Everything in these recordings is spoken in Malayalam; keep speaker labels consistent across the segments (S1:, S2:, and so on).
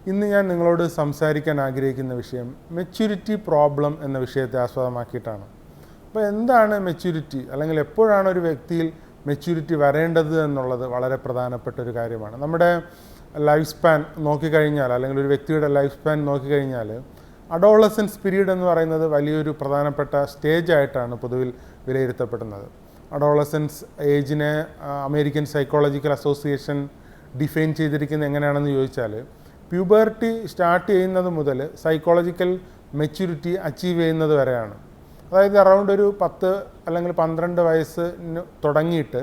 S1: ഇന്ന് ഞാൻ നിങ്ങളോട് സംസാരിക്കാൻ ആഗ്രഹിക്കുന്ന വിഷയം മെച്യൂരിറ്റി പ്രോബ്ലം എന്ന വിഷയത്തെ ആസ്പദമാക്കിയിട്ടാണ്. അപ്പോൾ എന്താണ് മെച്യൂരിറ്റി, അല്ലെങ്കിൽ എപ്പോഴാണ് ഒരു വ്യക്തിയിൽ മെച്യൂരിറ്റി വരേണ്ടത് എന്നുള്ളത് വളരെ പ്രധാനപ്പെട്ട ഒരു കാര്യമാണ്. നമ്മുടെ ലൈഫ് സ്പാൻ നോക്കിക്കഴിഞ്ഞാൽ, അല്ലെങ്കിൽ ഒരു വ്യക്തിയുടെ ലൈഫ് സ്പാൻ നോക്കിക്കഴിഞ്ഞാൽ അഡോളസൻസ് പീരീഡ് എന്ന് പറയുന്നത് വലിയൊരു പ്രധാനപ്പെട്ട സ്റ്റേജായിട്ടാണ് പൊതുവിൽ വിലയിരുത്തപ്പെടുന്നത്. അഡോളസൻസ് ഏജിനെ അമേരിക്കൻ സൈക്കോളജിക്കൽ അസോസിയേഷൻ ഡിഫൈൻ ചെയ്തിരിക്കുന്നത് എങ്ങനെയാണെന്ന് ചോദിച്ചാൽ, പ്യൂബർട്ടി സ്റ്റാർട്ട് ചെയ്യുന്നത് മുതൽ സൈക്കോളജിക്കൽ മെച്യൂരിറ്റി അച്ചീവ് ചെയ്യുന്നത് വരെയാണ്. അതായത് അറൗണ്ട് ഒരു 10 അല്ലെങ്കിൽ 12 വയസ്സിന് തുടങ്ങിയിട്ട്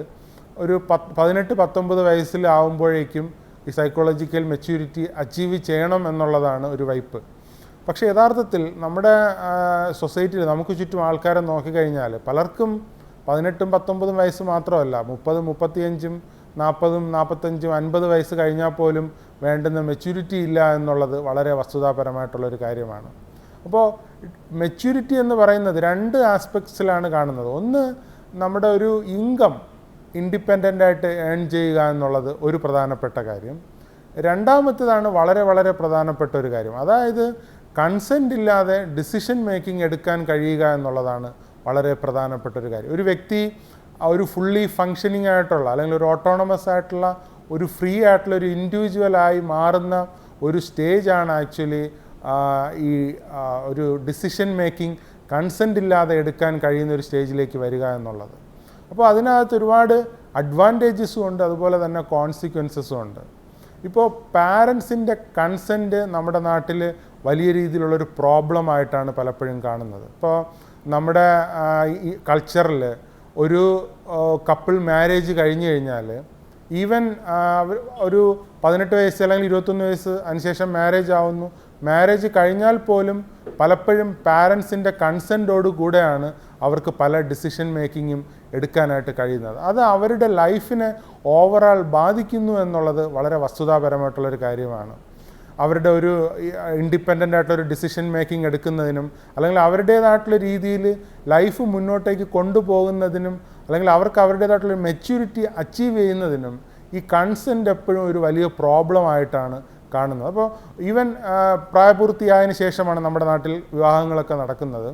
S1: ഒരു 18-19 വയസ്സിലാവുമ്പോഴേക്കും ഈ സൈക്കോളജിക്കൽ മെച്യൂരിറ്റി അച്ചീവ് ചെയ്യണം എന്നുള്ളതാണ് ഒരു വൈപ്പ്. പക്ഷേ യഥാർത്ഥത്തിൽ നമ്മുടെ സൊസൈറ്റിയിൽ നമുക്ക് ചുറ്റും ആൾക്കാരെ നോക്കിക്കഴിഞ്ഞാൽ പലർക്കും 18-19 വയസ്സ് മാത്രമല്ല, 30, 35, 40, 45, 50 വയസ്സ് കഴിഞ്ഞാൽ പോലും വേണ്ടുന്ന മെച്യൂരിറ്റി ഇല്ല എന്നുള്ളത് വളരെ വസ്തുതാപരമായിട്ടുള്ളൊരു കാര്യമാണ്. അപ്പോൾ മെച്യൂരിറ്റി എന്ന് പറയുന്നത് 2 ആസ്പെക്ട്സിലാണ് കാണുന്നത്. ഒന്ന്, നമ്മുടെ ഒരു ഇൻകം ഇൻഡിപെൻഡൻ്റായിട്ട് ഏൺ ചെയ്യുക എന്നുള്ളത് ഒരു പ്രധാനപ്പെട്ട കാര്യം. രണ്ടാമത്തേതാണ് വളരെ വളരെ പ്രധാനപ്പെട്ട ഒരു കാര്യം, അതായത് കൺസെൻ്റ് ഇല്ലാതെ ഡിസിഷൻ മേക്കിംഗ് എടുക്കാൻ കഴിയുക എന്നുള്ളതാണ് വളരെ പ്രധാനപ്പെട്ട ഒരു കാര്യം. ഒരു വ്യക്തി ഒരു ഫുള്ളി ഫങ്ഷനിങ് ആയിട്ടുള്ള, അല്ലെങ്കിൽ ഒരു ഓട്ടോണമസ് ആയിട്ടുള്ള, ഒരു ഫ്രീ ആയിട്ടുള്ള ഒരു ഇൻഡിവിജ്വലായി മാറുന്ന ഒരു സ്റ്റേജാണ് ആക്ച്വലി ഈ ഒരു ഡിസിഷൻ മേക്കിംഗ് കൺസെൻ്റ് ഇല്ലാതെ എടുക്കാൻ കഴിയുന്ന ഒരു സ്റ്റേജിലേക്ക് വരിക എന്നുള്ളത്. അപ്പോൾ അതിനകത്ത് ഒരുപാട് അഡ്വാൻറ്റേജസും ഉണ്ട്, അതുപോലെ തന്നെ കോൺസിക്വൻസസും ഉണ്ട്. ഇപ്പോൾ പാരൻസിൻ്റെ കൺസെൻറ്റ് നമ്മുടെ നാട്ടിൽ വലിയ രീതിയിലുള്ളൊരു പ്രോബ്ലമായിട്ടാണ് പലപ്പോഴും കാണുന്നത്. ഇപ്പോൾ നമ്മുടെ ഈ കൾച്ചറിൽ ഒരു കപ്പിൾ മാരേജ് കഴിഞ്ഞു കഴിഞ്ഞാൽ, ഈവൻ ഒരു 18 വയസ്സ് അല്ലെങ്കിൽ 21 വയസ്സ് അതിനുശേഷം മാരേജ് ആവുന്നു, മാരേജ് കഴിഞ്ഞാൽ പോലും പലപ്പോഴും പാരൻസിൻ്റെ കൺസെൻറ്റോടു കൂടെയാണ് അവർക്ക് പല ഡിസിഷൻ മേക്കിങ്ങും എടുക്കാനായിട്ട് കഴിയുന്നത്. അത് അവരുടെ ലൈഫിനെ ഓവറാൾ ബാധിക്കുന്നു എന്നുള്ളത് വളരെ വസ്തുതാപരമായിട്ടുള്ളൊരു കാര്യമാണ്. അവരുടെ ഒരു ഇൻഡിപെൻഡൻ്റ് ആയിട്ടൊരു ഡിസിഷൻ മേക്കിംഗ് എടുക്കുന്നതിനും, അല്ലെങ്കിൽ അവരുടേതായിട്ടുള്ള രീതിയിൽ ലൈഫ് മുന്നോട്ടേക്ക് കൊണ്ടുപോകുന്നതിനും, അല്ലെങ്കിൽ അവർക്ക് അവരുടേതായിട്ടുള്ള മെച്യൂരിറ്റി അച്ചീവ് ചെയ്യുന്നതിനും ഈ കൺസെൻറ്റ് എപ്പോഴും ഒരു വലിയ പ്രോബ്ലമായിട്ടാണ് കാണുന്നത്. അപ്പോൾ ഈവൻ പ്രായപൂർത്തിയായതിനു ശേഷമാണ് നമ്മുടെ നാട്ടിൽ വിവാഹങ്ങളൊക്കെ നടക്കുന്നത്.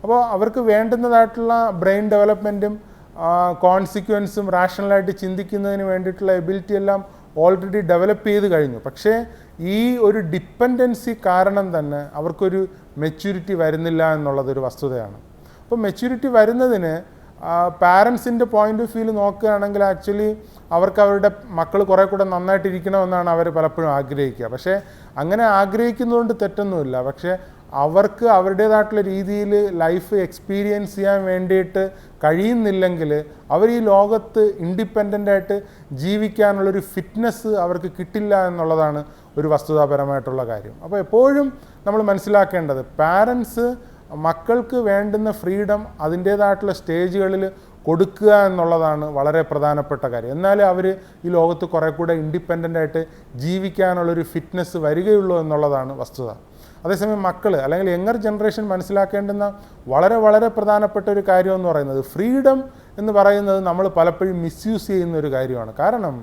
S1: അപ്പോൾ അവർക്ക് വേണ്ടുന്നതായിട്ടുള്ള ബ്രെയിൻ ഡെവലപ്മെൻറ്റും കോൺസിക്വൻസും റാഷണലായിട്ട് ചിന്തിക്കുന്നതിന് വേണ്ടിയിട്ടുള്ള എബിലിറ്റി എല്ലാം ഓൾറെഡി ഡെവലപ്പ് ചെയ്ത് കഴിഞ്ഞു. പക്ഷേ ഈ ഒരു ഡിപ്പെൻഡൻസി കാരണം തന്നെ അവർക്കൊരു മെച്യൂരിറ്റി വരുന്നില്ല എന്നുള്ളതൊരു വസ്തുതയാണ്. അപ്പോൾ മെച്യൂരിറ്റി വരുന്നതിന് പാരൻസിൻ്റെ പോയിൻ്റ് ഓഫ് വ്യൂവിൽ നോക്കുകയാണെങ്കിൽ ആക്ച്വലി അവർക്ക് അവരുടെ മക്കൾ കുറേ കൂടെ നന്നായിട്ടിരിക്കണമെന്നാണ് അവർ പലപ്പോഴും ആഗ്രഹിക്കുക. പക്ഷേ അങ്ങനെ ആഗ്രഹിക്കുന്നതുകൊണ്ട് തെറ്റൊന്നുമില്ല. പക്ഷേ അവർക്ക് അവരുടേതായിട്ടുള്ള രീതിയിൽ ലൈഫ് എക്സ്പീരിയൻസ് ചെയ്യാൻ വേണ്ടിയിട്ട് കഴിയുന്നില്ലെങ്കിൽ അവർ ഈ ലോകത്ത് ഇൻഡിപെൻഡൻ്റായിട്ട് ജീവിക്കാനുള്ളൊരു ഫിറ്റ്നസ് അവർക്ക് കിട്ടില്ല എന്നുള്ളതാണ് ഒരു വസ്തുതാപരമായിട്ടുള്ള കാര്യം. അപ്പോൾ എപ്പോഴും നമ്മൾ മനസ്സിലാക്കേണ്ടത്, പാരൻസ് മക്കൾക്ക് വേണ്ടുന്ന ഫ്രീഡം അതിൻ്റേതായിട്ടുള്ള സ്റ്റേജുകളിൽ കൊടുക്കുക എന്നുള്ളതാണ് വളരെ പ്രധാനപ്പെട്ട കാര്യം. എന്നാലേ അവർ ഈ ലോകത്ത് കുറേ കൂടെ ഇൻഡിപെൻഡൻ്റായിട്ട് ജീവിക്കാനുള്ളൊരു ഫിറ്റ്നസ് വരികയുള്ളൂ എന്നുള്ളതാണ് വസ്തുത. അതേസമയം മക്കൾ, അല്ലെങ്കിൽ യങ്ങർ ജനറേഷൻ മനസ്സിലാക്കേണ്ടുന്ന വളരെ വളരെ പ്രധാനപ്പെട്ട ഒരു കാര്യം എന്ന് പറയുന്നത്, ഫ്രീഡം എന്ന് പറയുന്നത് നമ്മൾ പലപ്പോഴും മിസ്യൂസ് ചെയ്യുന്ന ഒരു കാര്യമാണ്. കാരണം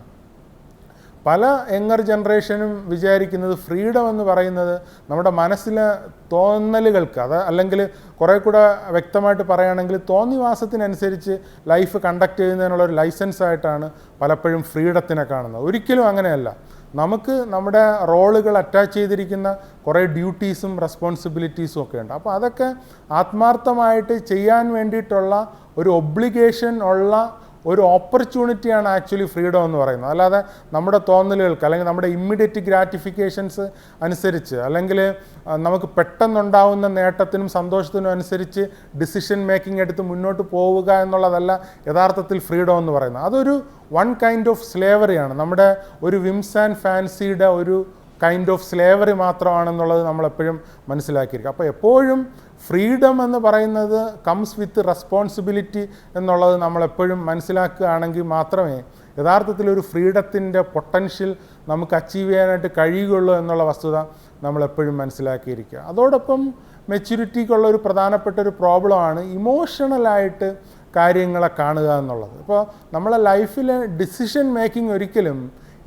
S1: പല യങ്ങർ ജനറേഷനും വിചാരിക്കുന്നത് ഫ്രീഡം എന്ന് പറയുന്നത് നമ്മുടെ മനസ്സിലെ തോന്നലുകൾക്ക്, അല്ലെങ്കിൽ കുറേ കൂടെ വ്യക്തമായിട്ട് പറയുകയാണെങ്കിൽ തോന്നിവാസത്തിനനുസരിച്ച് ലൈഫ് കണ്ടക്ട് ചെയ്യുന്നതിനുള്ളൊരു ലൈസൻസായിട്ടാണ് പലപ്പോഴും ഫ്രീഡത്തിനെ കാണുന്നത്. ഒരിക്കലും അങ്ങനെയല്ല. നമുക്ക് നമ്മുടെ റോളുകൾ അറ്റാച്ച് ചെയ്തിരിക്കുന്ന കുറേ ഡ്യൂട്ടീസും റെസ്പോൺസിബിലിറ്റീസും ഒക്കെ ഉണ്ട്. അപ്പോൾ അതൊക്കെ ആത്മാർത്ഥമായിട്ട് ചെയ്യാൻ വേണ്ടിയിട്ടുള്ള ഒരു ഒബ്ലിഗേഷൻ ഉള്ള ഒരു ഓപ്പർച്യൂണിറ്റിയാണ് ആക്ച്വലി ഫ്രീഡം എന്ന് പറയുന്നത്. അല്ലാതെ നമ്മുടെ തോന്നലുകൾക്ക്, അല്ലെങ്കിൽ നമ്മുടെ ഇമ്മീഡിയറ്റ് ഗ്രാറ്റിഫിക്കേഷൻസ് അനുസരിച്ച്, അല്ലെങ്കിൽ നമുക്ക് പെട്ടെന്നുണ്ടാവുന്ന നേട്ടത്തിനും സന്തോഷത്തിനും അനുസരിച്ച് ഡിസിഷൻ മേക്കിംഗ് എടുത്ത് മുന്നോട്ട് പോവുക എന്നുള്ളതല്ല യഥാർത്ഥത്തിൽ ഫ്രീഡം എന്ന് പറയുന്നത്. അതൊരു വൺ കൈൻഡ് ഓഫ് സ്ലേവറിയാണ്. നമ്മുടെ ഒരു വിംസ് ആൻഡ് ഫാൻസിയുടെ ഒരു കൈൻഡ് ഓഫ് സ്ലേവറി മാത്രമാണെന്നുള്ളത് നമ്മളെപ്പോഴും മനസ്സിലാക്കിയിരിക്കും. അപ്പോൾ എപ്പോഴും ഫ്രീഡം എന്ന് പറയുന്നത് കംസ് വിത്ത് റെസ്പോൺസിബിലിറ്റി എന്നുള്ളത് നമ്മളെപ്പോഴും മനസ്സിലാക്കുകയാണെങ്കിൽ മാത്രമേ യഥാർത്ഥത്തിൽ ഒരു ഫ്രീഡത്തിൻ്റെ പൊട്ടൻഷ്യൽ നമുക്ക് അച്ചീവ് ചെയ്യാനായിട്ട് കഴിയുകയുള്ളൂ എന്നുള്ള വസ്തുത നമ്മളെപ്പോഴും മനസ്സിലാക്കിയിരിക്കുക. അതോടൊപ്പം മെച്യൂരിറ്റിക്കുള്ള ഒരു പ്രധാനപ്പെട്ട ഒരു പ്രോബ്ലമാണ് ഇമോഷണലായിട്ട് കാര്യങ്ങളെ കാണുക എന്നുള്ളത്. ഇപ്പോൾ നമ്മളെ ലൈഫിലെ ഡിസിഷൻ മേക്കിംഗ് ഒരിക്കലും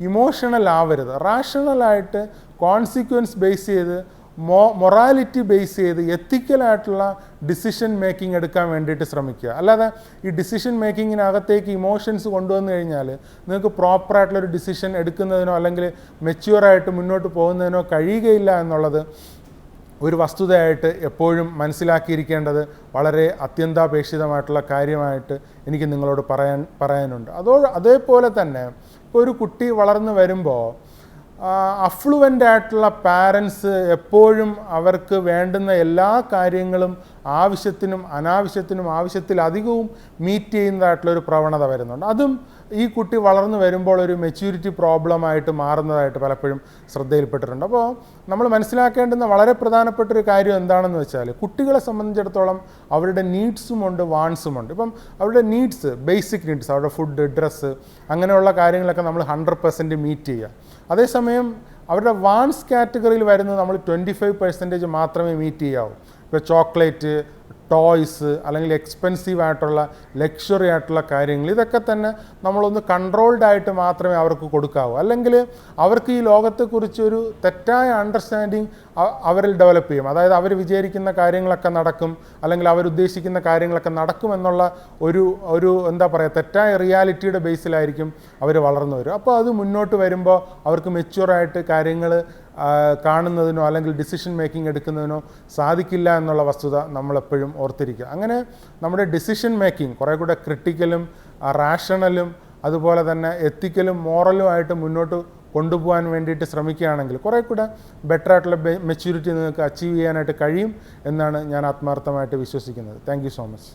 S1: ഇമോഷണൽ ആവരുത്. റാഷണലായിട്ട് കോൺസിക്വൻസ് ബേസ് ചെയ്ത് മൊറാലിറ്റി ബേസ് ചെയ്ത് എത്തിക്കലായിട്ടുള്ള ഡിസിഷൻ മേക്കിംഗ് എടുക്കാൻ വേണ്ടിയിട്ട് ശ്രമിക്കുക. അല്ലാതെ ഈ ഡിസിഷൻ മേക്കിങ്ങിനകത്തേക്ക് ഇമോഷൻസ് കൊണ്ടുവന്നു കഴിഞ്ഞാൽ നിങ്ങൾക്ക് പ്രോപ്പറായിട്ടുള്ളൊരു ഡിസിഷൻ എടുക്കുന്നതിനോ അല്ലെങ്കിൽ മെച്യൂറായിട്ട് മുന്നോട്ട് പോകുന്നതിനോ കഴിയുകയില്ല എന്നുള്ളത് ഒരു വസ്തുതയായിട്ട് എപ്പോഴും മനസ്സിലാക്കിയിരിക്കേണ്ടത് വളരെ അത്യന്താപേക്ഷിതമായിട്ടുള്ള കാര്യമായിട്ട് എനിക്ക് നിങ്ങളോട് പറയാനുണ്ട്. അതേപോലെ തന്നെ ഇപ്പോൾ ഒരു കുട്ടി വളർന്നു വരുമ്പോൾ അഫ്ലുവൻ്റ് ആയിട്ടുള്ള പാരൻസ് എപ്പോഴും അവർക്ക് വേണ്ടുന്ന എല്ലാ കാര്യങ്ങളും ആവശ്യത്തിനും അനാവശ്യത്തിനും ആവശ്യത്തിലധികവും മീറ്റ് ചെയ്യുന്നതായിട്ടുള്ളൊരു പ്രവണത വരുന്നുണ്ട്. അതും ഈ കുട്ടി വളർന്നു വരുമ്പോൾ ഒരു മെച്യൂരിറ്റി പ്രോബ്ലമായിട്ട് മാറുന്നതായിട്ട് പലപ്പോഴും ശ്രദ്ധയിൽപ്പെട്ടിട്ടുണ്ട്. അപ്പോൾ നമ്മൾ മനസ്സിലാക്കേണ്ടുന്ന വളരെ പ്രധാനപ്പെട്ടൊരു കാര്യം എന്താണെന്ന് വെച്ചാൽ, കുട്ടികളെ സംബന്ധിച്ചിടത്തോളം അവരുടെ നീഡ്സുമുണ്ട്, വാൺസുമുണ്ട്. ഇപ്പം അവരുടെ നീഡ്സ്, ബേസിക് നീഡ്സ്, അവരുടെ ഫുഡ്, ഡ്രസ്സ്, അങ്ങനെയുള്ള കാര്യങ്ങളൊക്കെ നമ്മൾ 100% മീറ്റ് ചെയ്യുക. അതേസമയം അവരുടെ വാൺസ് കാറ്റഗറിയിൽ വരുന്നത് നമ്മൾ 25% മാത്രമേ മീറ്റ് ചെയ്യാവൂ. ഇപ്പോൾ ചോക്ലേറ്റ്, ടോയ്സ്, അല്ലെങ്കിൽ എക്സ്പെൻസീവ് ആയിട്ടുള്ള ലക്ഷറി ആയിട്ടുള്ള കാര്യങ്ങൾ, ഇതൊക്കെ തന്നെ നമ്മളൊന്ന് കൺട്രോൾഡ് ആയിട്ട് മാത്രമേ അവർക്ക് കൊടുക്കാവൂ. അല്ലെങ്കിൽ അവർക്ക് ഈ ലോകത്തെക്കുറിച്ചൊരു തെറ്റായ അണ്ടർസ്റ്റാൻഡിങ് അവരിൽ ഡെവലപ്പ് ചെയ്യും. അതായത് അവർ വിചാരിക്കുന്ന കാര്യങ്ങളൊക്കെ നടക്കും, അല്ലെങ്കിൽ അവരുദ്ദേശിക്കുന്ന കാര്യങ്ങളൊക്കെ നടക്കുമെന്നുള്ള ഒരു എന്താ പറയുക, തെറ്റായ റിയാലിറ്റിയുടെ ബേസിലായിരിക്കും അവർ വളർന്നു വരും. അപ്പോൾ അത് മുന്നോട്ട് വരുമ്പോൾ അവർക്ക് മെച്യൂറായിട്ട് കാര്യങ്ങൾ കാണുന്നതിനോ അല്ലെങ്കിൽ ഡിസിഷൻ മേക്കിംഗ് എടുക്കുന്നതിനോ സാധിക്കില്ല എന്നുള്ള വസ്തുത നമ്മളെപ്പോഴും ഓർത്തിരിക്കുക. അങ്ങനെ നമ്മുടെ ഡിസിഷൻ മേക്കിംഗ് കുറേ കൂടെ ക്രിട്ടിക്കലും റാഷണലും അതുപോലെ തന്നെ എത്തിക്കലും മോറലുമായിട്ട് മുന്നോട്ട് കൊണ്ടുപോകാൻ വേണ്ടിയിട്ട് ശ്രമിക്കുകയാണെങ്കിൽ കുറേ കൂടെ ബെറ്റർ ആയിട്ടുള്ള മെച്യൂരിറ്റി നിങ്ങൾക്ക് അച്ചീവ് ചെയ്യാനായിട്ട് കഴിയും എന്നാണ് ഞാൻ ആത്മാർത്ഥമായിട്ട് വിശ്വസിക്കുന്നത്. Thank you so much.